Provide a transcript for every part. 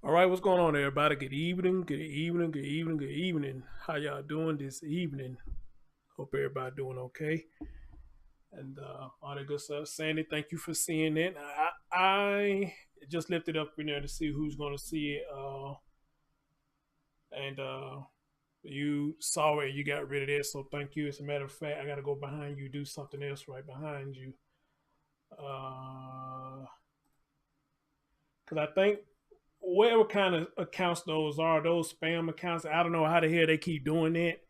All right, what's going on, everybody? Good evening, good evening, good evening, good evening. How y'all doing this evening? Hope everybody doing okay. And all that good stuff. Sandy, thank you for seeing it. I just lifted up in there to see who's going to see it. And you saw it, you got rid of it. So thank you. As a matter of fact, I got to go behind you, do something else right behind you. Because I think whatever kind of accounts those are, those spam accounts, I don't know how the hell they keep doing it.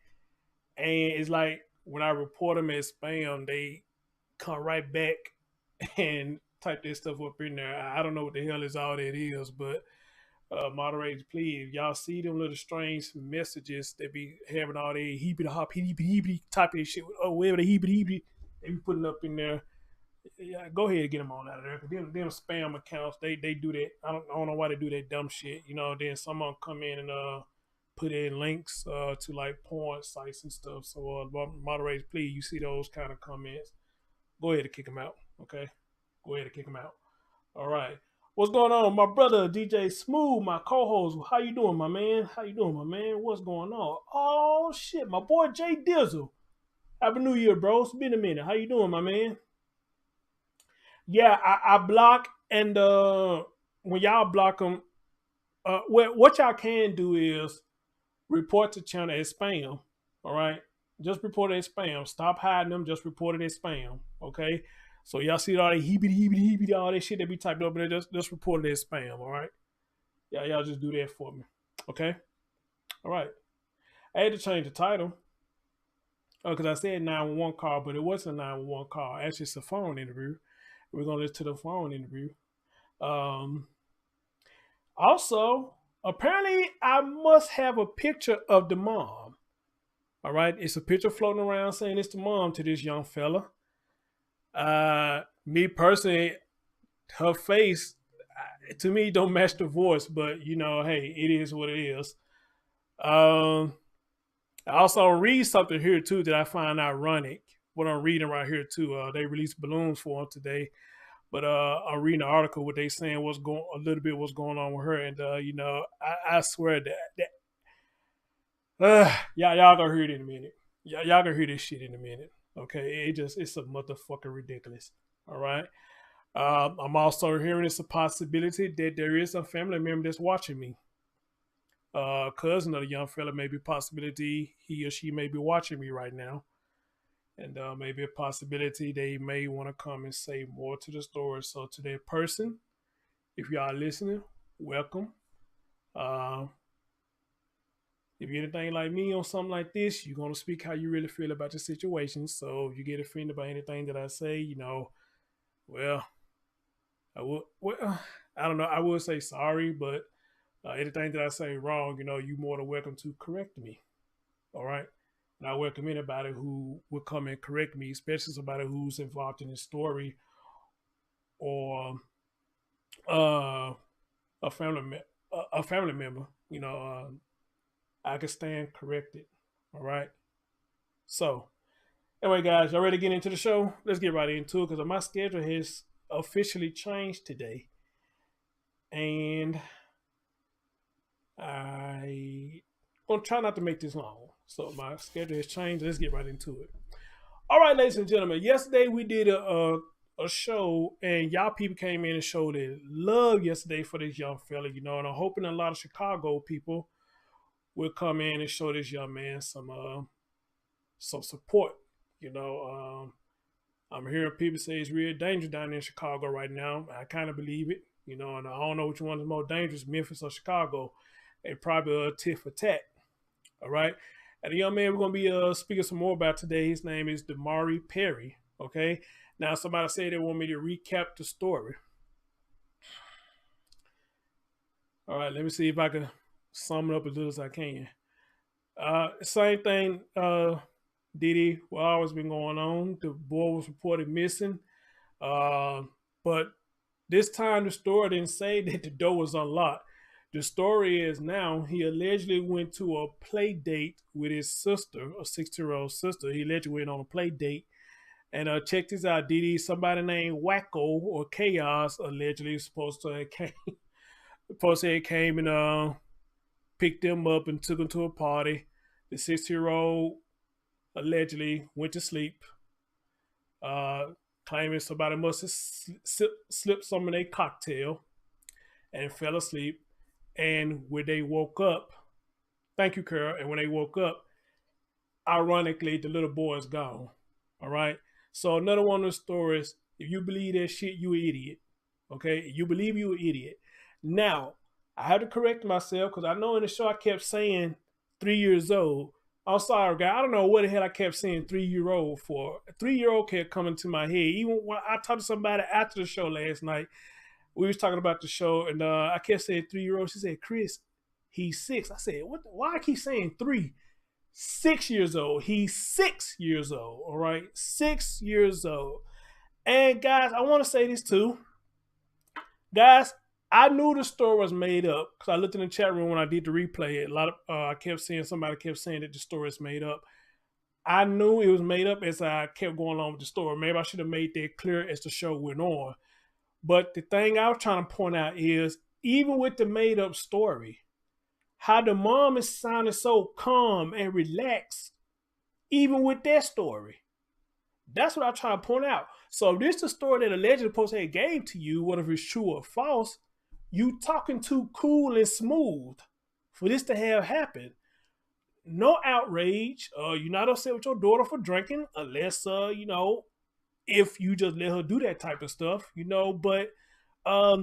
And it's like when I report them as spam, they come right back and type this stuff up in there. I don't know what the hell is all that is, but moderators, please, if y'all see them little strange messages that be having all that heebie hop, heebie type of shit, oh, whatever the heebie they be putting up in there. Yeah, go ahead and get them on out of there. Them spam accounts, they do that. I don't know why they do that dumb shit. You know, then someone come in and put in links to like porn sites and stuff. So moderators, please, you see those kind of comments, go ahead and kick them out. Okay, go ahead and kick them out. All right. What's going on, my brother DJ Smooth, my co-host? How you doing, my man? How you doing, my man? What's going on? Oh shit, my boy Jay Dizzle. Happy New Year, bro. It's been a minute. How you doing, my man? Yeah, I block and when y'all block them, what y'all can do is report the channel as spam. All right, just report it as spam. Stop hiding them. Just report it as spam. Okay. So y'all see all that heebie, all that shit that be typed up there. Just report it as spam. All right. Yeah, y'all just do that for me. Okay. All right. I had to change the title because I said 911 call, but it wasn't a 911 call. Actually, it's a phone interview. We're gonna listen to the phone interview. Um, Also, apparently, I must have a picture of the mom. All right, it's a picture floating around saying it's the mom to this young fella. Me personally, her face to me don't match the voice, but you know, hey, it is what it is. Um, I also read something here too that I find ironic. What I'm reading right here too. They released balloons for him today, But I'm reading an article what they saying what's going on with her, and I swear that y'all gonna hear it in a minute. Y'all gonna hear this shit in a minute. Okay, it's a motherfucking ridiculous. All right. I'm also hearing it's a possibility that there is a family member that's watching me. Cousin of the young fella, maybe a possibility he or she may be watching me right now, and maybe a possibility they may want to come and say more to the story. So to that person, if y'all listening, welcome. Uh, if you're anything like me on something like this, you're gonna speak how you really feel about the situation. So if you get offended by anything that I say, well, well, I don't know. I will say sorry, but anything that I say wrong, you more than welcome to correct me. All right. And I welcome anybody who will come and correct me, especially somebody who's involved in this story or uh, a family member. I can stand corrected. All right. So anyway, guys, y'all ready to get into the show? Let's get right into it because my schedule has officially changed today, and I gonna try not to make this long. So my schedule has changed. Let's get right into it. All right, ladies and gentlemen. Yesterday we did a show, and y'all people came in and showed their love yesterday for this young fella, and I'm hoping a lot of Chicago people will come in and show this young man some support. I'm hearing people say it's real dangerous down in Chicago right now. I kind of believe it, and I don't know which one is more dangerous, Memphis or Chicago. They probably a tit for tat. All right. And the young man we're going to be speaking some more about today, his name is Damari Perry. Okay. Now, somebody said they want me to recap the story. All right. Let me see if I can sum it up as little as I can. Same thing, Diddy, what always been going on. The boy was reported missing. But this time the story didn't say that the door was unlocked. The story is now he allegedly went to a play date with his sister, a 16-year-old sister. He allegedly went on a play date. And check this out, Diddy. Somebody named Wacko or Chaos allegedly supposed to have came and picked them up and took them to a party. The 16-year-old allegedly went to sleep, claiming somebody must have slipped some of their cocktail and fell asleep. And when they woke up, thank you, Carol. And when they woke up, ironically, the little boy is gone. All right. So another one of the stories, if you believe that shit, you an idiot. Okay. You believe you an idiot. Now, I have to correct myself because I know in the show I kept saying 3 years old. I'm sorry, guy. I don't know what the hell I kept saying 3-year-old for. A 3-year-old kept coming to my head. Even when I talked to somebody after the show last night, we was talking about the show, and I kept saying 3-year-old. She said, Chris, he's 6. I said, what? Why I keep saying 3? 6 years old. He's 6 years old. All right, 6 years old. And guys, I want to say this too, guys. I knew the story was made up because I looked in the chat room when I did the replay. A lot of I kept seeing somebody kept saying that the story is made up. I knew it was made up as I kept going on with the story. Maybe I should have made that clear as the show went on. But the thing I was trying to point out is, even with the made up story, how the mom is sounding so calm and relaxed, even with that story. That's what I'm trying to point out. So if this is the story that allegedly post had gave to you, whether it's true or false, you talking too cool and smooth for this to have happened. No outrage. You're not upset with your daughter for drinking, unless if you just let her do that type of stuff, But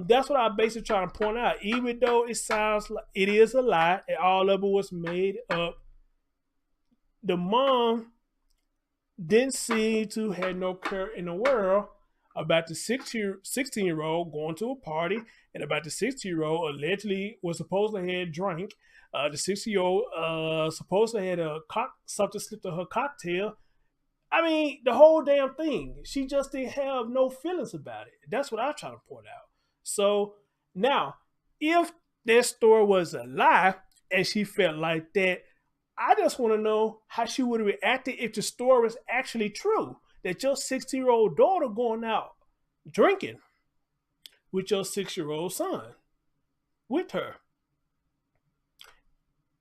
that's what I basically trying to point out. Even though it sounds like it is a lie, and all of it was made up, the mom didn't seem to have no care in the world about the 16-year-old going to a party, and about the 16-year-old allegedly was supposed to have drank. The 16-year-old supposed to have something slipped in her cocktail. I mean, the whole damn thing. She just didn't have no feelings about it. That's what I'm trying to point out. So now, if that story was a lie and she felt like that, I just want to know how she would have reacted if the story was actually true. That your 16-year-old daughter going out drinking. with your 6-year-old son, with her,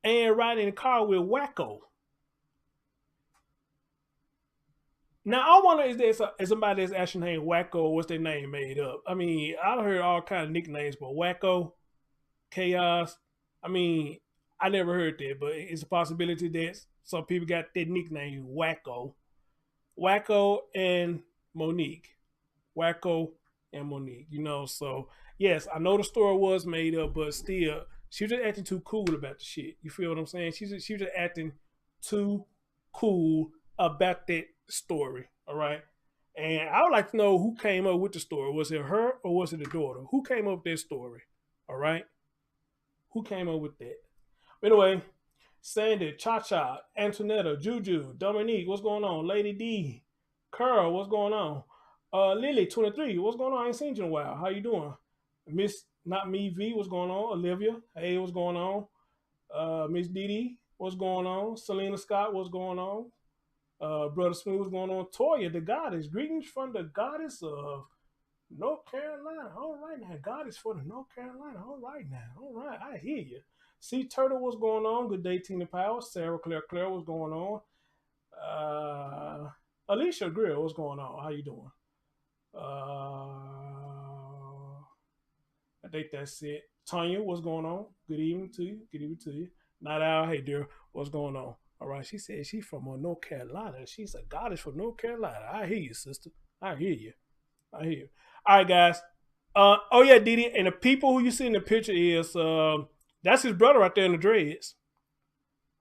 and riding in the car with Wacko. Now, I wonder, is there somebody that's actually named Wacko, or what's their name made up? I mean, I've heard all kind of nicknames, but Wacko, Chaos, I mean, I never heard that, but it's a possibility that some people got that nickname, Wacko. Wacko and Monique. Wacko and Monique, so yes, I know the story was made up, but still, she was just acting too cool about the shit. You feel what I'm saying? She was just acting too cool about that story, all right? And I would like to know who came up with the story. Was it her or was it the daughter? Who came up with that story, all right? Who came up with that? Anyway, Sandy, Cha-Cha, Antonetta, Juju, Dominique, what's going on? Lady D, Curl, what's going on? Lily, 23, what's going on? I ain't seen you in a while. How you doing? Miss Not Me V, what's going on? Olivia, hey, what's going on? Miss Dee, what's going on? Selena Scott, what's going on? Brother Smooth, what's going on? Toya, the goddess, greetings from the goddess of North Carolina. All right now, goddess for the North Carolina. All right now, all right, I hear you. See Turtle, what's going on? Good day, Tina Power. Sarah Claire, what's going on? Alicia Grill, what's going on? How you doing? I think that's it. Tanya, what's going on? Good evening to you. Good evening to you. Night Owl, hey dear, what's going on? All right, she said she's from North Carolina. She's a goddess from North Carolina. I hear you, sister. I hear you. I hear you. All right, guys. Oh yeah, Didi, and the people who you see in the picture is that's his brother right there in the dreads.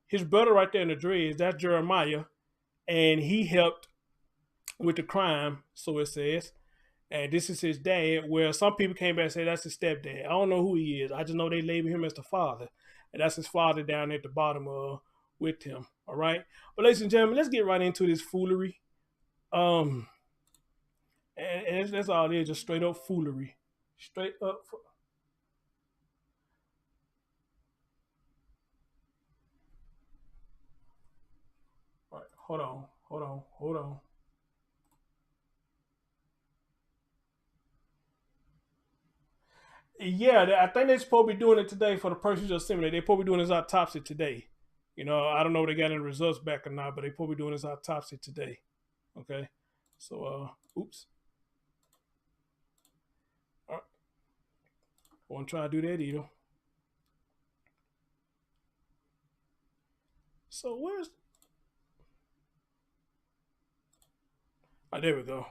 His brother right there in the dreads, that's Jeremiah, and he helped with the crime, so it says. And this is his dad, where some people came back and said that's his stepdad. I don't know who he is. I just know they label him as the father. And that's his father down at the bottom with him. All right. But ladies and gentlemen, let's get right into this foolery. And that's all it is, just straight up foolery. Straight up. All right, hold on. Yeah, I think they're supposed to be doing it today for the person who just sent me. They're supposed to be doing his autopsy today. I don't know if they got any results back or not, but they're supposed to be doing his autopsy today. Okay. So, oops. All right. I won't try to do that either. So, where's. Oh, there we go.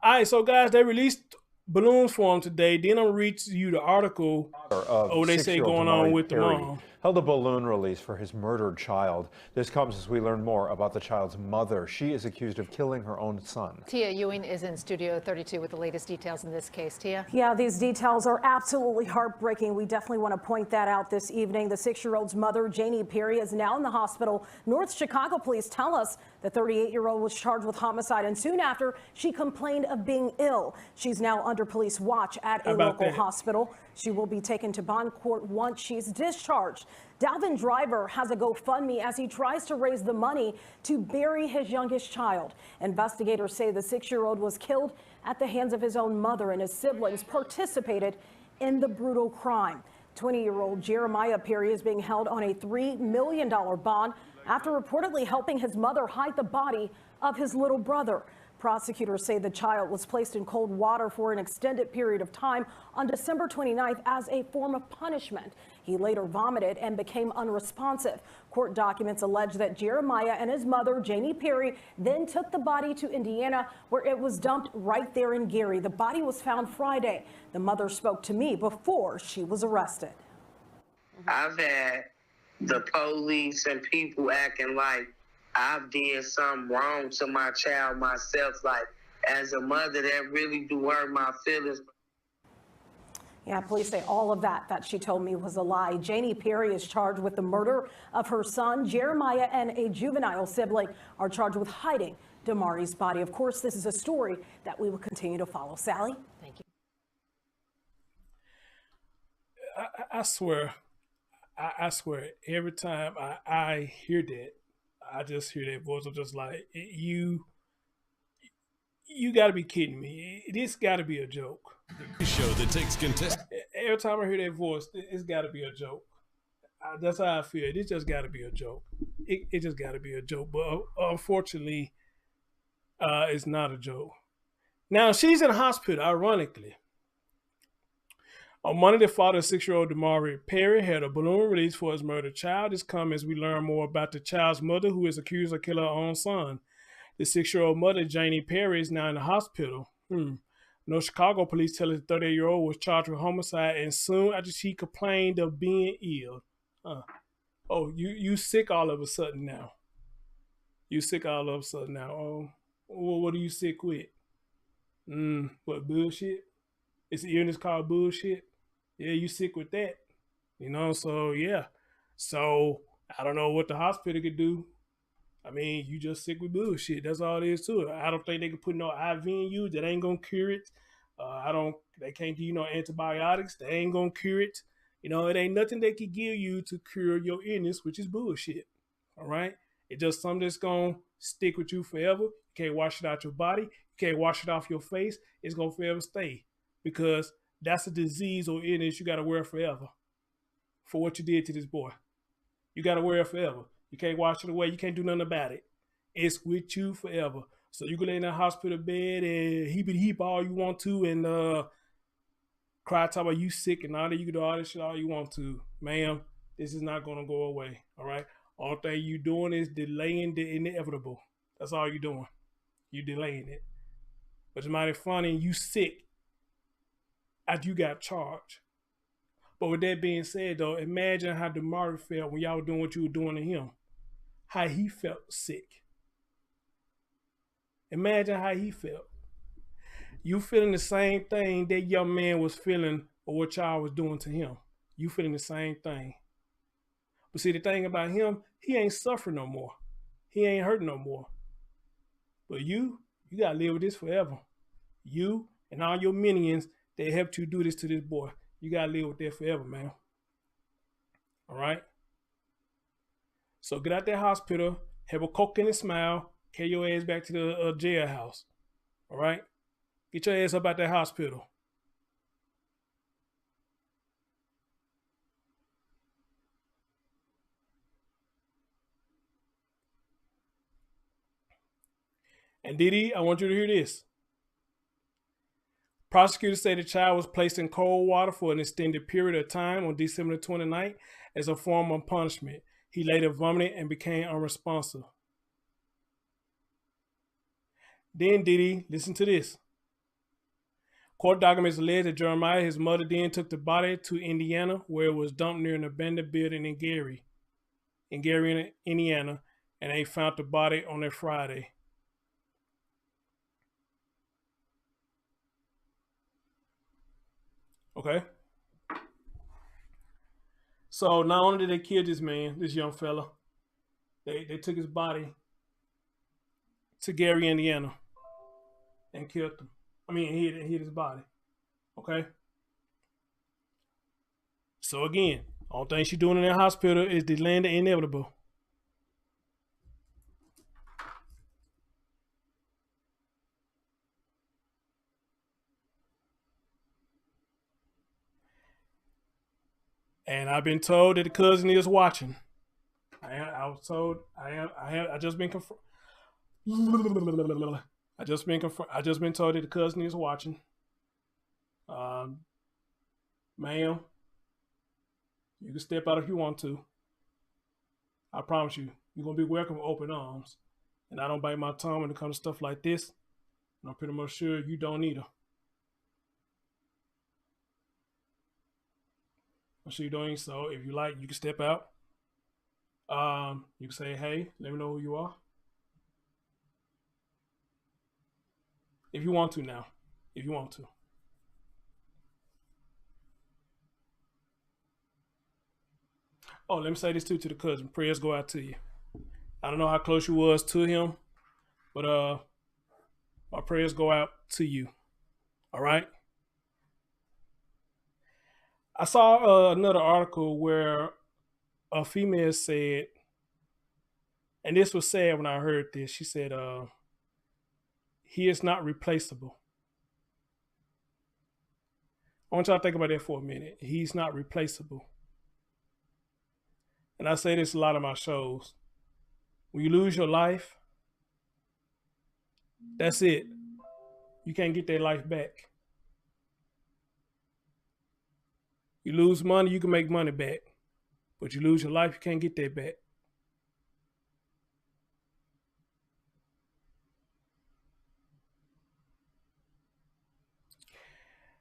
All right, so guys, they released balloons for him today. Then I'm read you the article of what they say going on with the mom. Held a balloon release for his murdered child. This comes as we learn more about the child's mother. She is accused of killing her own son. Tia Ewing is in Studio 32 with the latest details in this case. Tia? Yeah, these details are absolutely heartbreaking. We definitely want to point that out this evening. The 6-year-old's mother, Jannie Perry, is now in the hospital. North Chicago police tell us the 38-year-old was charged with homicide, and soon after, she complained of being ill. She's now under police watch at a local hospital. She will be taken to bond court once she's discharged. Dalvin Driver has a GoFundMe as he tries to raise the money to bury his youngest child. Investigators say the 6-year-old was killed at the hands of his own mother, and his siblings participated in the brutal crime. 20-year-old Jannie Perry is being held on a $3 million bond after reportedly helping his mother hide the body of his little brother. Prosecutors say the child was placed in cold water for an extended period of time on December 29th as a form of punishment. He later vomited and became unresponsive. Court documents allege that Jeremiah and his mother, Jannie Perry, then took the body to Indiana, where it was dumped right there in Gary. The body was found Friday. The mother spoke to me before she was arrested. I've had the police and people acting like I've did something wrong to my child myself. Like, as a mother, that really do hurt my feelings. Yeah, police say all of that she told me was a lie. Jannie Perry is charged with the murder of her son. Jeremiah and a juvenile sibling are charged with hiding Damari's body. Of course, this is a story that we will continue to follow. Sally? Thank you. I swear, every time I hear that, I just hear that voice. I'm just like, you got to be kidding me. This got to be a joke. show that takes contestants. Every time I hear that voice, it's got to be a joke. That's how I feel. It just got to be a joke. It just got to be a joke. But unfortunately, it's not a joke. Now, she's in the hospital, ironically. On Monday, the father of 6-year-old Damari Perry had a balloon release for his murdered child. This comes as we learn more about the child's mother, who is accused of killing her own son. The 6-year-old mother, Jannie Perry, is now in the hospital. North Chicago police tell us the 38-year-old was charged with homicide, and soon after she complained of being ill. Oh, you sick all of a sudden now. You sick all of a sudden now. Oh, what are you sick with? What, bullshit? It's an illness called bullshit? Yeah, you sick with that. You know, so yeah. So I don't know what the hospital could do. I mean, you just sick with bullshit. That's all there is to it. I don't think they can put no IV in you. That ain't gonna cure it. They can't give you no antibiotics. They ain't gonna cure it. You know, it ain't nothing they can give you to cure your illness, which is bullshit. All right? It's just something that's gonna stick with you forever. You can't wash it out your body. You can't wash it off your face. It's gonna forever stay. Because that's a disease or illness you gotta wear forever. For what you did to this boy. You gotta wear it forever. You can't wash it away. You can't do nothing about it. It's with you forever. So you can lay in that hospital bed and heap all you want to and cry, talk about you sick and all that. You can do all this shit all you want to. Ma'am, this is not going to go away. All right? All thing you doing is delaying the inevitable. That's all you're doing. You're delaying it. But it's mighty funny, you sick after you got charged. But with that being said, though, imagine how Damari felt when y'all were doing what you were doing to him. How he felt sick. Imagine how he felt. You feeling the same thing that young man was feeling or what y'all was doing to him. You feeling the same thing. But see, the thing about him, he ain't suffering no more. He ain't hurting no more. But you got to live with this forever. You and all your minions that helped you do this to this boy. You got to live with that forever, man. All right? So get out that hospital, have a Coke and a smile, carry your ass back to the jailhouse. All right? Get your ass up out that hospital. And Didi, I want you to hear this. Prosecutors say the child was placed in cold water for an extended period of time on December 29th as a form of punishment. He later vomited and became unresponsive. Then Didi, listen to this. Court documents allege that Jeremiah, his mother, then took the body to Indiana, where it was dumped near an abandoned building in Gary, Indiana, and they found the body on a Friday. Okay. So not only did they kill this man, this young fella, they took his body to Gary, Indiana, and killed him. I mean, hid his body. Okay. So again, all thing she's doing in that hospital is delaying the inevitable. And I've been told that the cousin is watching. I was told I just been confirmed. I just been told that the cousin is watching. Ma'am, you can step out if you want to. I promise you, you're gonna be welcome with open arms. And I don't bite my tongue when it comes to stuff like this. And I'm pretty much sure you don't either. I'm sure you don't. So if you like, you can step out. You can say, hey, let me know who you are. If you want to now. If you want to. Oh, let me say this too to the cousin. Prayers go out to you. I don't know how close you was to him, but my prayers go out to you. All right? I saw another article where a female said, and this was sad when I heard this, she said, he is not replaceable. I want y'all to think about that for a minute. He's not replaceable. And I say this a lot of my shows. When you lose your life, that's it. You can't get that life back. You lose money, you can make money back. But you lose your life, you can't get that back.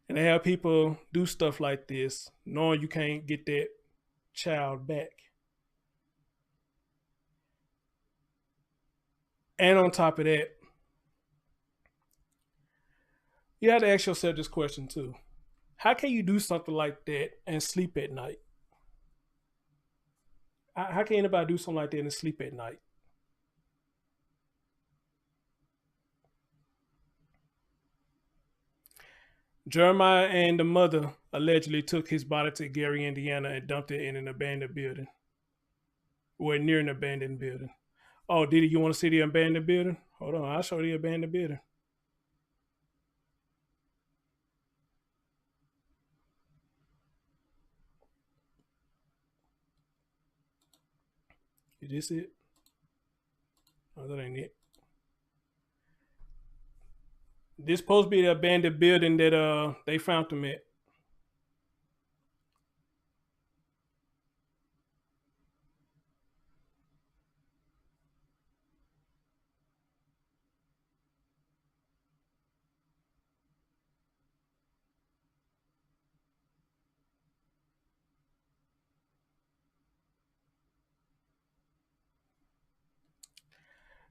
And they have people do stuff like this, knowing you can't get that child back. And on top of that, you have to ask yourself this question too. How can you do something like that and sleep at night? How can anybody do something like that and sleep at night? Jeremiah and the mother allegedly took his body to Gary, Indiana and dumped it in an abandoned building. Or near an abandoned building. Oh, Didi, you want to see the abandoned building? Hold on, I'll show you the abandoned building. Is this it? Oh, that ain't it. This supposed to be the abandoned building that they found him at.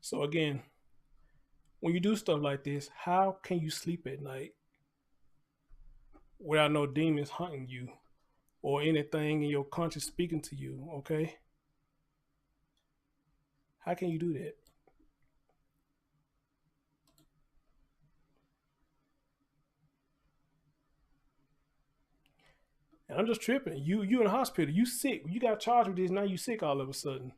So again, when you do stuff like this, how can you sleep at night without no demons hunting you or anything in your conscience speaking to you, okay? How can you do that? And I'm just tripping. You in the hospital, you sick. You got charged with this, now you sick all of a sudden.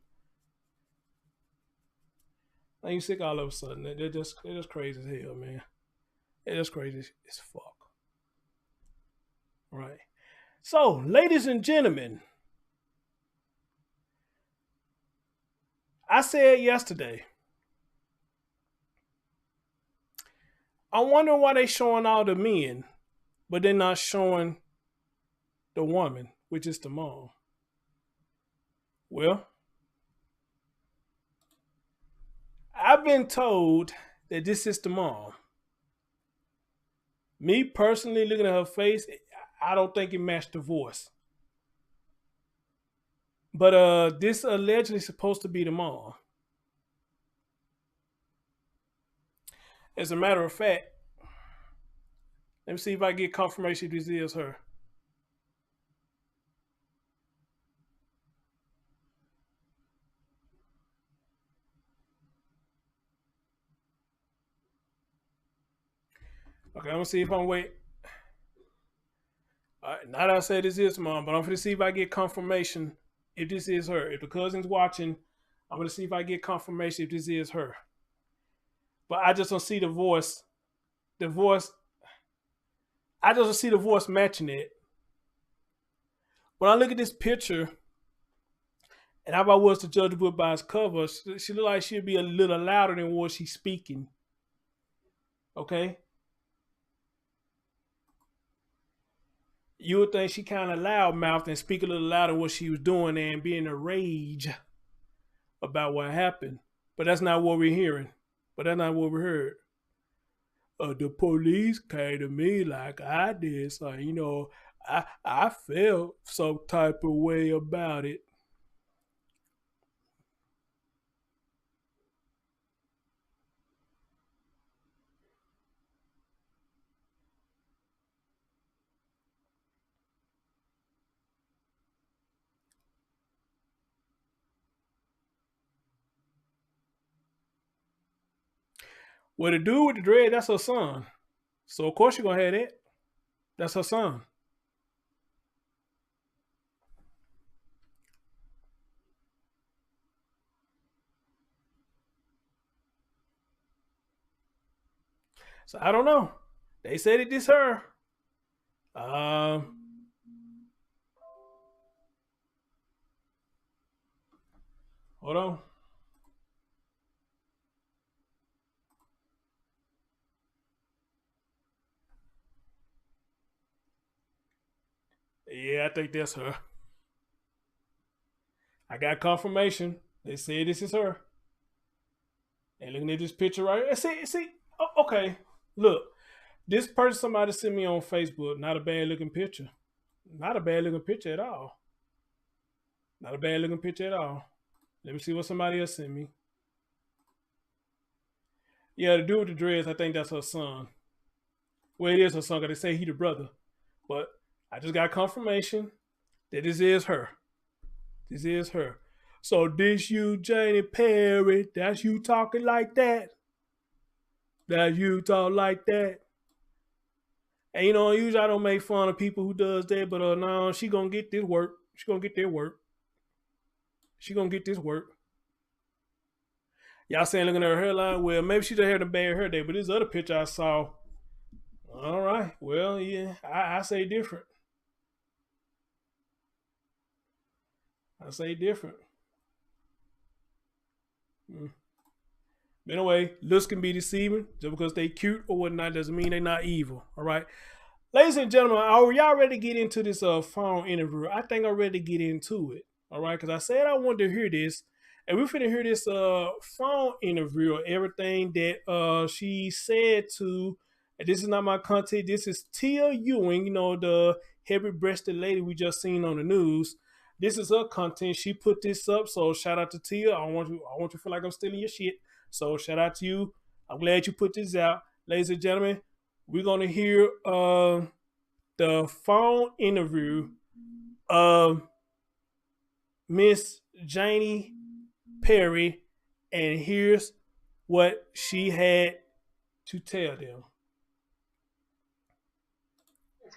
Now you sick all of a sudden. They're just crazy as hell, man. They're just crazy as fuck. Right. So, ladies and gentlemen, I said yesterday, I wonder why they showing all the men, but they're not showing the woman, which is the mom. Well, I've been told that this is the mom. Me personally, looking at her face, I don't think it matched the voice. But this allegedly supposed to be the mom. As a matter of fact, let me see if I get confirmation this is her. Okay, I'm gonna see if I'm wait. All right, now that I said this is mom, but I'm gonna see if I get confirmation if this is her. If the cousin's watching, I'm gonna see if I get confirmation if this is her. But I just don't see the voice. The voice. I just don't see the voice matching it. When I look at this picture, and how I was to judge the book by its cover, she look like she'd be a little louder than what she's speaking. Okay. You would think she kind of loudmouthed and speak a little louder what she was doing and be in a rage about what happened. But that's not what we're hearing. But that's not what we heard. The police came to me like I did. So, you know, I felt some type of way about it. Well, the dude with the dread, that's her son. So, of course, you're going to have that. That's her son. So, I don't know. They said it is her. Hold on. Yeah, I think that's her. I got confirmation. They say this is her. And looking at this picture right here. See. Okay. Look, this person somebody sent me on Facebook. Not a bad looking picture. Not a bad looking picture at all. Not a bad looking picture at all. Let me see what somebody else sent me. Yeah, the dude with the dreads, I think that's her son. Well, it is her son because they say he the brother. But I just got confirmation that this is her. This is her. So this you, Jannie Perry. That's you talking like that. That you talk like that. And usually I don't make fun of people who does that, but no, she gonna get this work. She gonna get that work. She gonna get this work. Y'all saying looking at her hairline, well, maybe she just had a bad hair day, but this other picture I saw. All right. Well, yeah, I say different. I say different. But anyway, looks can be deceiving. Just because they cute or whatnot doesn't mean they're not evil. All right. Ladies and gentlemen, are y'all ready to get into this phone interview? I think I'm ready to get into it. All right. Because I said I wanted to hear this. And we're finna hear this phone interview, everything that she said to, and this is not my content, this is Tia Ewing, the heavy-breasted lady we just seen on the news. This is her content. She put this up, so shout out to Tia. I want you to feel like I'm stealing your shit. So shout out to you. I'm glad you put this out. Ladies and gentlemen, we're gonna hear the phone interview of Miss Jannie Perry, and here's what she had to tell them.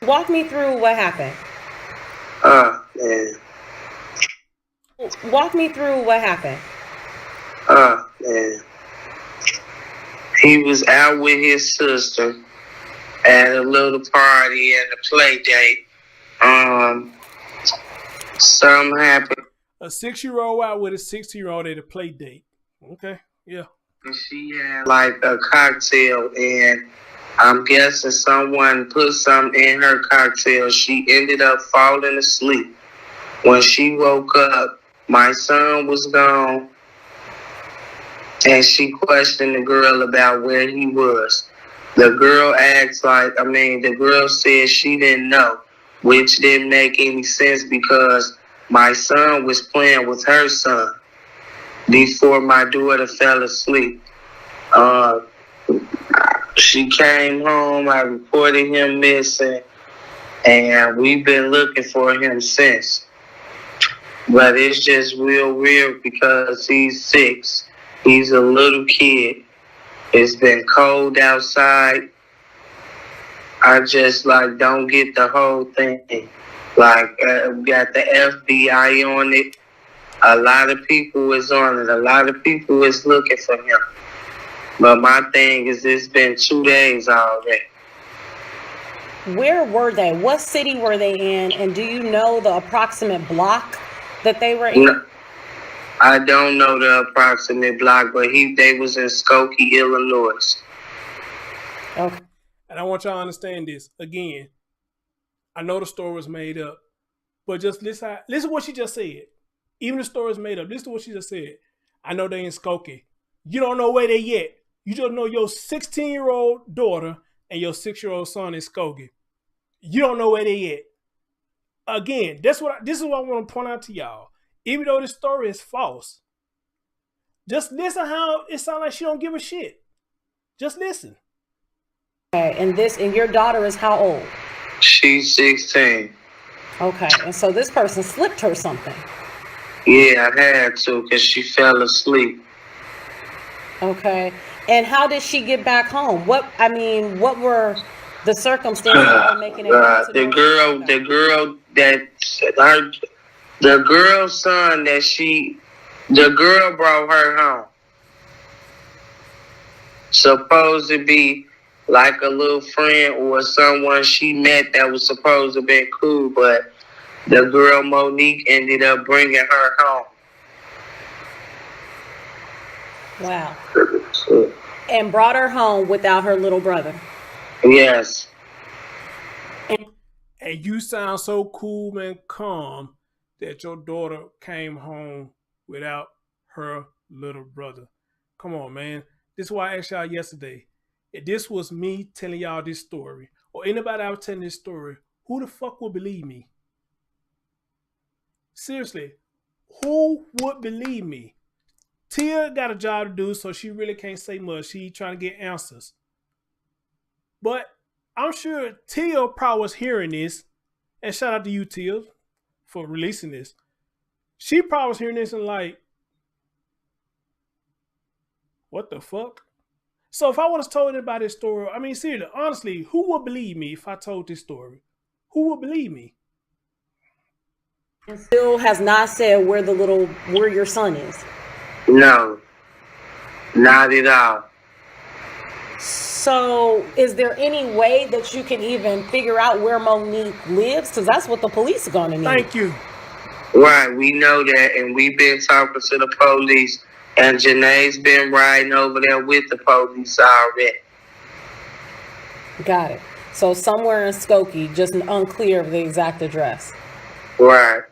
Walk me through what happened. Man. Walk me through what happened. Man. He was out with his sister at a little party and a play date. Something happened. A 6-year-old out with a 16-year-old at a play date. Okay, yeah. She had like a cocktail, and I'm guessing someone put something in her cocktail. She ended up falling asleep. When she woke up, my son was gone, and she questioned the girl about where he was. The girl the girl said she didn't know, which didn't make any sense because my son was playing with her son before my daughter fell asleep. She came home, I reported him missing, and we've been looking for him since. But it's just real weird because he's 6. He's a little kid. It's been cold outside. I just don't get the whole thing. Got the FBI on it. A lot of people is on it. A lot of people is looking for him. But my thing is, it's been 2 days already. Where were they? What city were they in? And do you know the approximate block that they were in? No, I don't know the approximate block, but they was in Skokie, Illinois. Okay. And I want y'all to understand this. Again, I know the story was made up, but just listen to what she just said. Even the story is made up. Listen to what she just said. I know they in Skokie. You don't know where they yet. You just know your 16-year-old daughter and your 6-year-old son in Skokie. You don't know where they yet. Again, this is what I want to point out to y'all. Even though this story is false, just listen how it sounds like she don't give a shit. Just listen. Okay, and your daughter is how old? She's 16. Okay, and so this person slipped her something. Yeah, I had to because she fell asleep. Okay, and how did she get back home? What were the circumstances that were making it? The girl brought her home. Supposed to be like a little friend or someone she met that was supposed to be cool, but the girl Monique ended up bringing her home. Wow. And brought her home without her little brother. Yes. And you sound so cool and calm that your daughter came home without her little brother. Come on, man. This is why I asked y'all yesterday. If this was me telling y'all this story, or anybody I was telling this story, who the fuck would believe me? Seriously, who would believe me? Tia got a job to do, so she really can't say much. She trying to get answers. But I'm sure Tia probably was hearing this, and shout out to you, Tia, for releasing this. She probably was hearing this and like, what the fuck? So if I would have told anybody this story, I mean, seriously, honestly, who would believe me if I told this story? Who would believe me? And still has not said where your son is. No, not at all. So is there any way that you can even figure out where Monique lives? Because that's what the police are going to need. Thank you. Right, we know that, and we've been talking to the police, and Janae's been riding over there with the police already. Got it. So somewhere in Skokie, just unclear of the exact address. Right.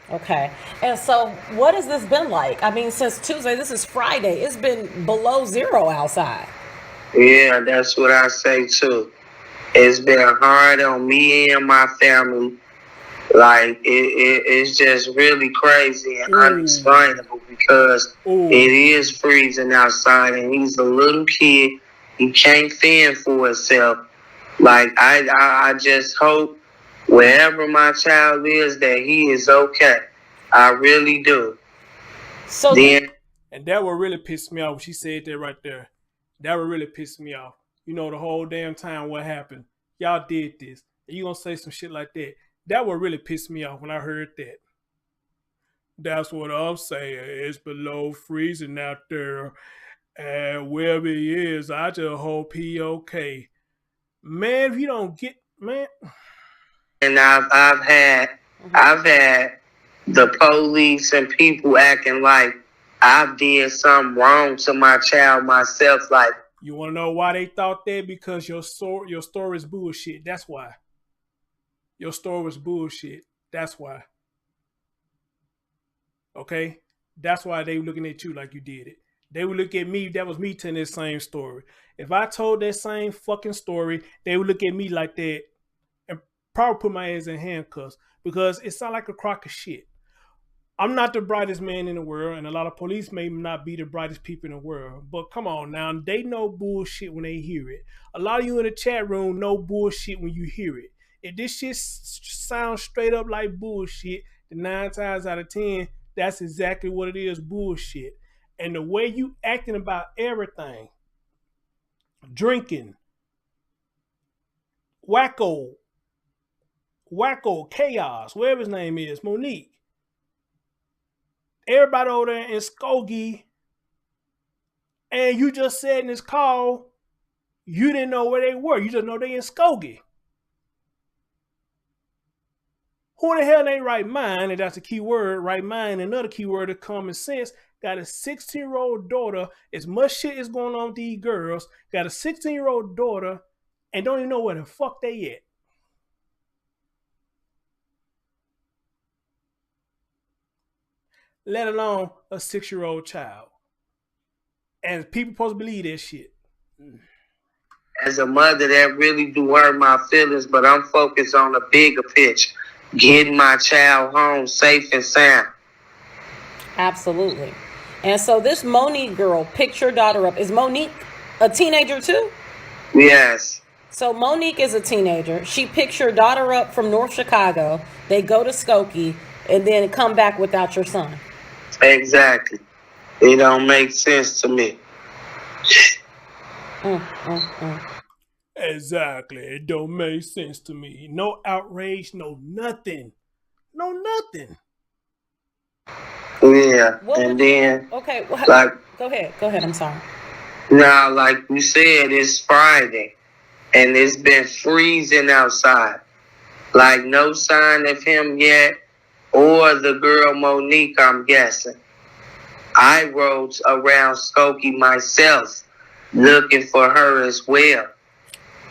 Okay. And so what has this been like? I mean, since Tuesday, this is Friday. It's been below zero outside. Yeah, that's what I say too. It's been hard on me and my family. Like, it's just really crazy and unexplainable because it is freezing outside and he's a little kid. He can't fend for himself. Like, I just hope wherever my child is that he is okay. I really do. So and that would really piss me off when she said that right there. That would really piss me off. You know, the whole damn time what happened. Y'all did this. And you gonna say some shit like that. That would really piss me off when I heard that. That's what I'm saying. It's below freezing out there. And wherever he is, I just hope he okay. Man, if you don't get, man. And I've had the police and people acting like I did something wrong to my child myself. Like, you want to know why they thought that? Because your story is bullshit. That's why. Your story was bullshit. That's why. Okay? That's why they were looking at you like you did it. They would look at me. That was me telling this same story. If I told that same fucking story, they would look at me like that and probably put my ass in handcuffs because it sounded like a crock of shit. I'm not the brightest man in the world, and a lot of police may not be the brightest people in the world. But come on now, they know bullshit when they hear it. A lot of you in the chat room know bullshit when you hear it. If this shit sounds straight up like bullshit, then 9 times out of 10, that's exactly what it is, bullshit. And the way you acting about everything, drinking, wacko, chaos, whatever his name is, Monique. Everybody over there in Skokie, and you just said in this call, you didn't know where they were. You just know they in Skokie. Who the hell ain't right mind, and that's a key word, right mind, another key word is common sense, got a 16-year-old daughter, as much shit is going on with these girls, got a 16-year-old daughter, and don't even know where the fuck they at. Let alone a 6-year-old child. And people supposed to believe that shit. As a mother, that really do hurt my feelings, but I'm focused on the bigger picture. Getting my child home safe and sound. Absolutely. And so this Monique girl picked your daughter up. Is Monique a teenager too? Yes. So Monique is a teenager. She picks your daughter up from North Chicago. They go to Skokie and then come back without your son. Exactly. It don't make sense to me. Exactly. It don't make sense to me. No outrage, no nothing. No nothing. Yeah. And then okay, like go ahead. I'm sorry. now, like you said, it's Friday. and it's been freezing outside. Like, no sign of him yet, or the girl Monique, I'm guessing. I rode around Skokie myself, looking for her as well.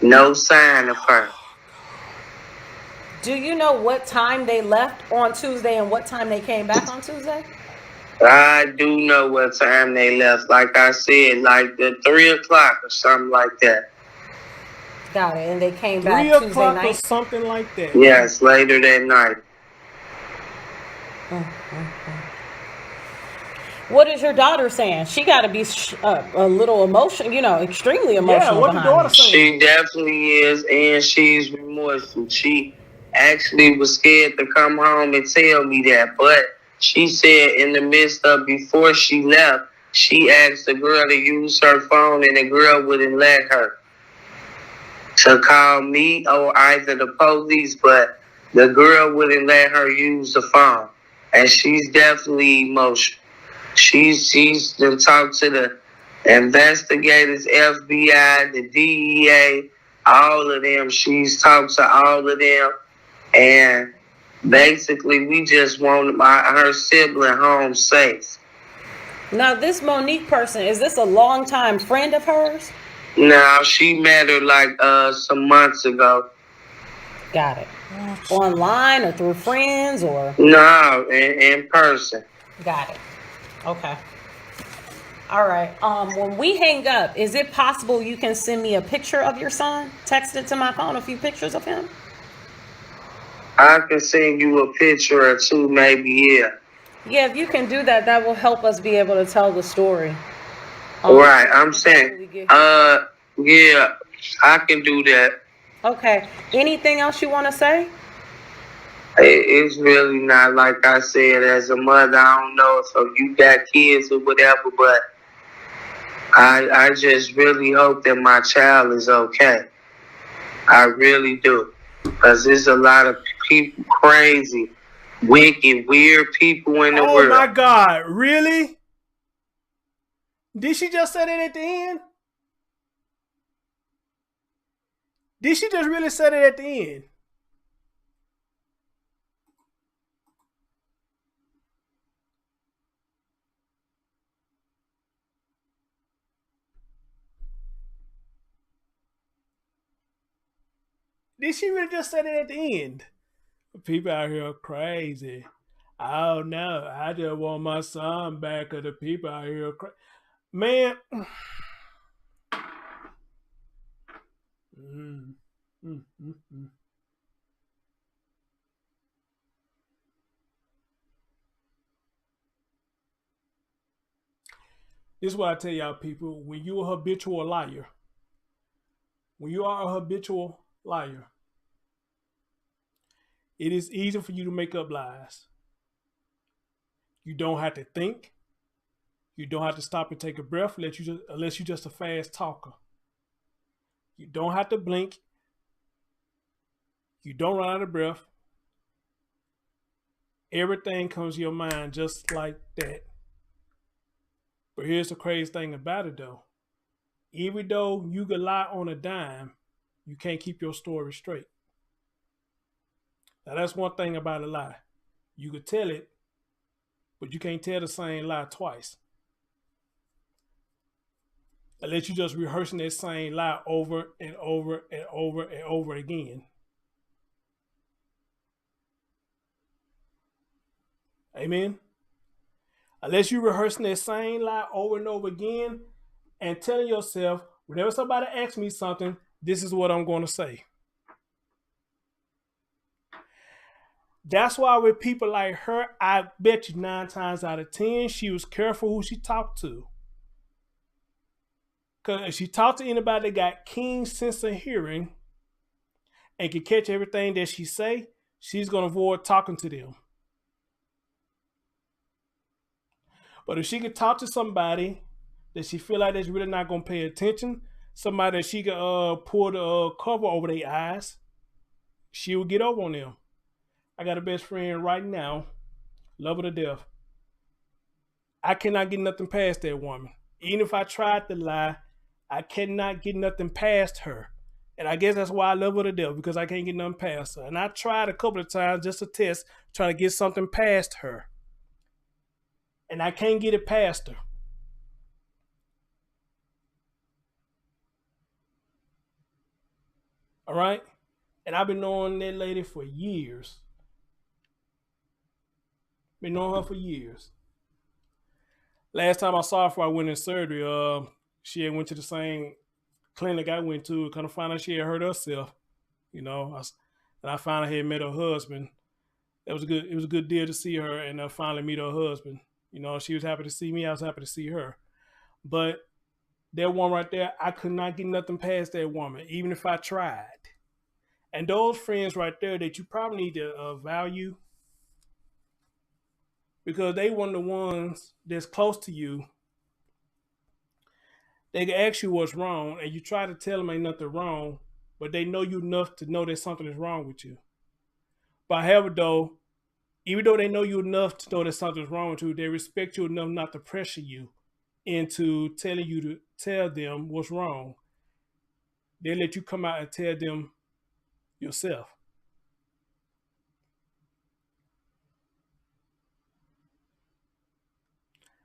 No sign of her. Do you know what time they left on Tuesday and what time they came back on Tuesday? I do know what time they left. Like I said, like the 3 o'clock or something like that. Got it. And they came back 3 Tuesday o'clock or night? something like that. Yes, later that night. What is your daughter saying? She got to be a little emotional, extremely emotional. Yeah, what the behind daughter this. saying? She definitely is, and she's remorseful. She actually was scared to come home and tell me that, but she said in the midst of, before she left, she asked the girl to use her phone, and the girl wouldn't let her to call me or either the police, but the girl wouldn't let her use the phone, and she's definitely emotional. She's been talked to the investigators, FBI, the DEA, all of them. She's talked to all of them, and basically we just want her sibling home safe. Now, this Monique person, is this a longtime friend of hers? Now, she met her like some months ago. Got it. Online or through friends or? No, in person. Got it. Okay. All right. When we hang up, is it possible you can send me a picture of your son? Text it to my phone, a few pictures of him? I can send you a picture or two, maybe, yeah. Yeah, if you can do that, that will help us be able to tell the story. Right, I'm saying, yeah, I can do that. Okay. Anything else you want to say? It's really not, like I said, as a mother, I don't know if you got kids or whatever, but I just really hope that my child is okay. I really do. Because there's a lot of people, crazy, wicked, weird people in the world. Oh my God, really? Did she just say that at the end? Did she just really say that at the end? Did she really just say that at the end? People out here are crazy. Oh no, I just want my son back, because the people out here are crazy. Man. This is what I tell y'all people. When you're a habitual liar, when you are a habitual liar, it is easy for you to make up lies. You don't have to think. You don't have to stop and take a breath unless you're just a fast talker. You don't have to blink. You don't run out of breath. Everything comes to your mind just like that. But here's the crazy thing about it though. Even though you could lie on a dime, you can't keep your story straight. Now that's one thing about a lie. You could tell it, but you can't tell the same lie twice. Unless you just rehearsing that same lie over and over and over and over again. Amen. Unless you're rehearsing that same lie over and over again and telling yourself, whenever somebody asks me something, this is what I'm going to say. That's why with people like her, I bet you 9 times out of 10, she was careful who she talked to. Because if she talked to anybody that got keen sense of hearing and can catch everything that she say, she's going to avoid talking to them. But if she could talk to somebody that she feel like that's really not going to pay attention, somebody that she could pull the cover over their eyes, she will get over on them. I got a best friend right now, love her to death. I cannot get nothing past that woman. Even if I tried to lie, I cannot get nothing past her. And I guess that's why I love her to death, because I can't get nothing past her. And I tried a couple of times just to test, trying to get something past her. And I can't get it past her. All right? And I've been knowing that lady for years. Been knowing her for years. Last time I saw her before I went in surgery, she had went to the same clinic I went to. Kind of found out she had hurt herself. You know, and I finally had met her husband. It was a good deal to see her and finally meet her husband. You know, she was happy to see me. I was happy to see her. But that one right there, I could not get nothing past that woman, even if I tried. And those friends right there that you probably need to value, because they one of the ones that's close to you. They can ask you what's wrong, and you try to tell them ain't nothing wrong, but they know you enough to know that something is wrong with you. But however, though, even though they know you enough to know that something's wrong with you, they respect you enough not to pressure you into telling you to tell them what's wrong. They let you come out and tell them yourself.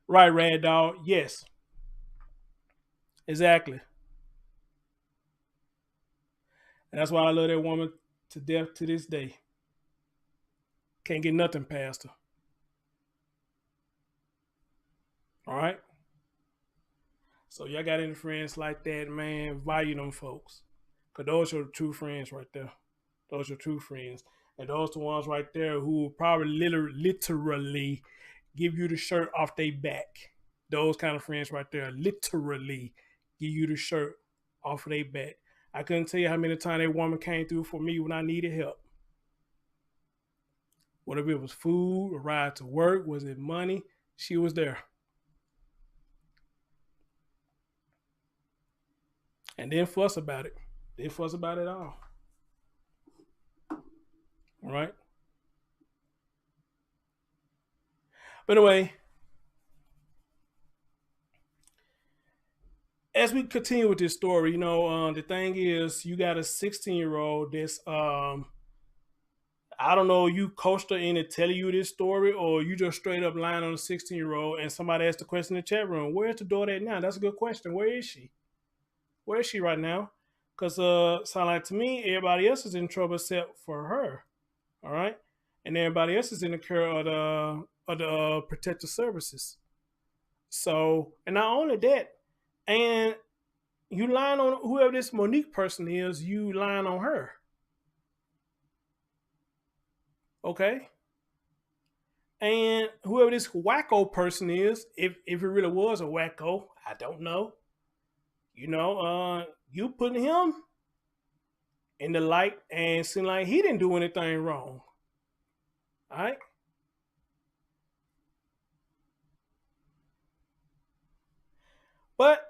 Right, Rad Dog? Yes. Exactly. And that's why I love that woman to death to this day. Can't get nothing past her. All right? So y'all got any friends like that, man, value them folks. Because those are the true friends right there. Those are true friends. And those are the ones right there who will probably literally give you the shirt off their back. Those kind of friends right there literally give you the shirt off of their back. I couldn't tell you how many times that woman came through for me when I needed help. Whatever it was food, a ride to work, was it money, she was there. And didn't fuss about it. Didn't fuss about it all. All right? But anyway, as we continue with this story, you know, the thing is, you got a 16-year-old that's, I don't know, you coached her into telling you this story, or you just straight up lying on a 16-year-old, and somebody asked the question in the chat room, where's the daughter at now? That's a good question. Where is she? Where is she right now? Because sound like to me, everybody else is in trouble except for her. All right? And everybody else is in the care of the protective services. So, and not only that, and you lying on whoever this Monique person is, you lying on her. Okay? And whoever this wacko person is, if it really was a wacko, I don't know. You know, you putting him in the light and seem like he didn't do anything wrong. All right? But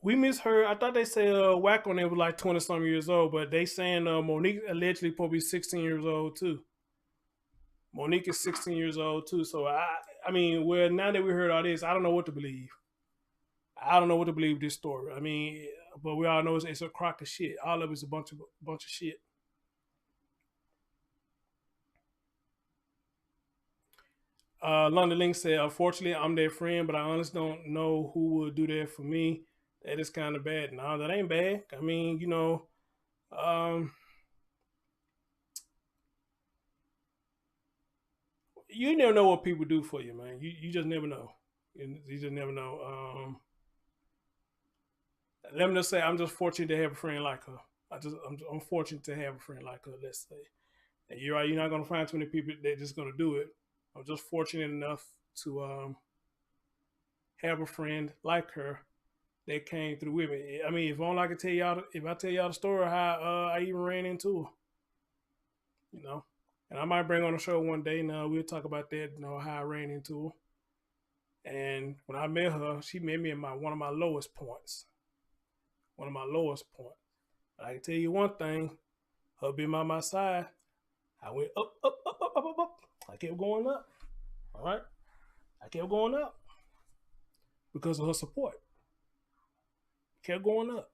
we misheard. I thought they said Whack on it was like 20-some years old, but they saying Monique allegedly probably 16 years old too. Monique is 16 years old too. So I mean, well, now that we heard all this, I don't know what to believe. I don't know what to believe with this story. I mean, but we all know it's a crock of shit. All of it's a bunch of shit. London Link said, unfortunately, I'm their friend, but I honestly don't know who would do that for me. That is kind of bad. No, that ain't bad. I mean, you know, you never know what people do for you, man. You just never know. You just never know. Let me just say, I'm just fortunate to have a friend like her. I'm fortunate to have a friend like her, let's say. And you're right, you're not going to find too many people that just going to do it. I'm just fortunate enough to have a friend like her that came through with me. I mean, if only I could tell y'all, if I tell y'all the story how I even ran into her, you know. And I might bring on a show one day. Now we'll talk about that, you know, how I ran into her. And when I met her, she met me in one of my lowest points. One of my lowest points. But I can tell you one thing, her being by my side, I went up, up, up, up, up, up, up. I kept going up. All right? I kept going up because of her support. Kept going up.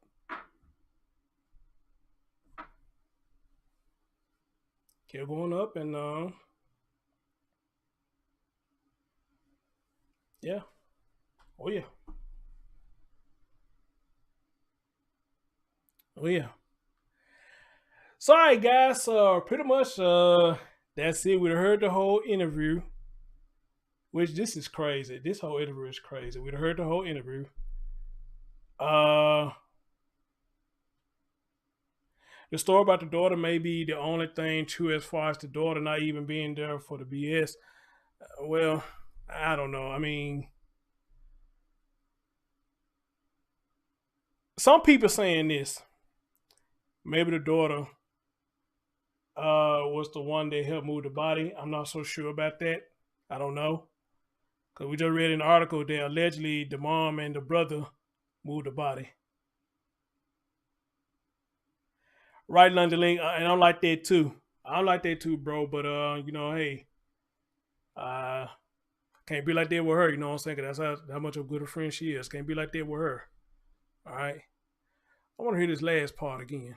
kept going up, and yeah, oh yeah, oh yeah. So, all right, guys. Pretty much, that's it. We heard the whole interview, which this is crazy. This whole interview is crazy. We heard the whole interview. Uh, the story about the daughter may be the only thing true as far as the daughter not even being there for the BS. Well, I don't know. I mean, some people saying this. Maybe the daughter was the one that helped move the body. I'm not so sure about that. I don't know. Because we just read an article that allegedly the mom and the brother moved the body. Right, London Link, and I'm like that too. I'm like that too, bro. But you know, hey, can't be like that with her. You know what I'm saying? 'Cause that's how much of a good a friend she is. Can't be like that with her. All right. I want to hear this last part again.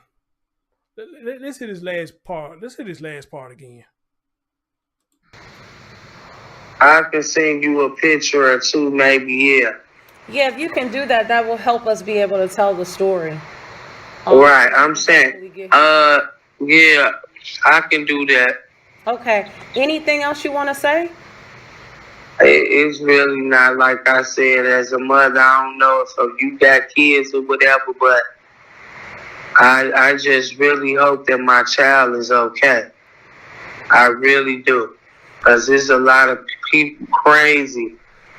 Let's hit this last part. Let's hit this last part again. I can send you a picture or two, maybe, yeah. Yeah, if you can do that, that will help us be able to tell the story. Right, I'm saying, yeah, I can do that. Okay. Anything else you want to say? It's really not like I said. As a mother, I don't know if you got kids or whatever, but I just really hope that my child is okay. I really do. Because there's a lot of people, crazy,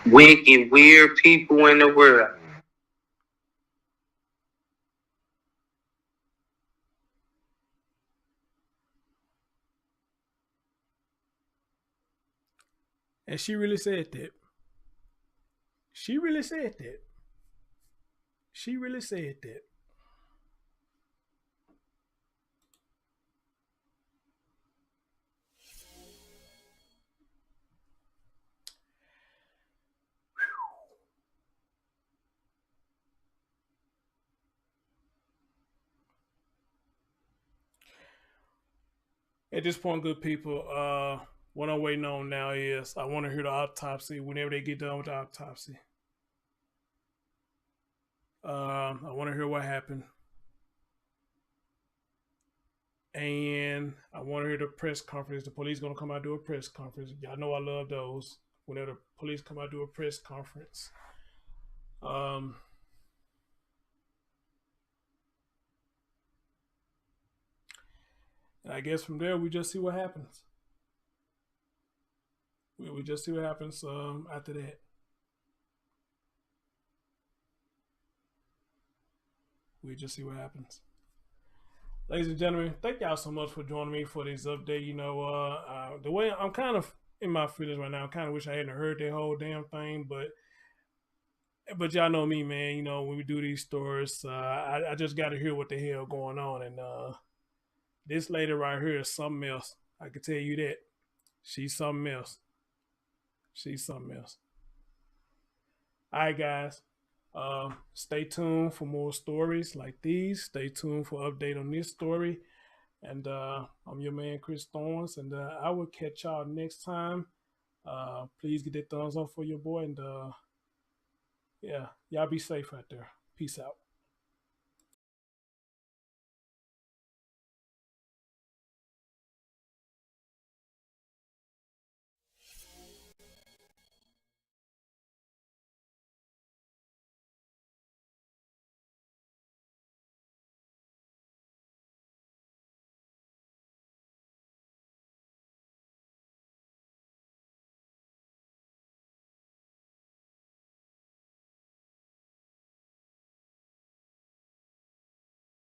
wicked, weird people in the world. And she really said that. She really said that. She really said that. At this point, good people, what I'm waiting on now is I want to hear the autopsy whenever they get done with the autopsy. I want to hear what happened. And I want to hear the press conference. The police going to come out and do a press conference. Y'all know I love those. Whenever the police come out and do a press conference. And I guess from there, we just see what happens. We just see what happens after that. We just see what happens. Ladies and gentlemen, thank y'all so much for joining me for this update. You know, the way I'm kind of in my feelings right now, I kind of wish I hadn't heard that whole damn thing, but y'all know me, man. You know, when we do these stories, I just got to hear what the hell going on, and this lady right here is something else. I can tell you that. She's something else. She's something else. All right, guys. Stay tuned for more stories like these. Stay tuned for update on this story. And I'm your man, Chris Thorns, and I will catch y'all next time. Please get that thumbs up for your boy, and yeah, y'all be safe out there. Peace out.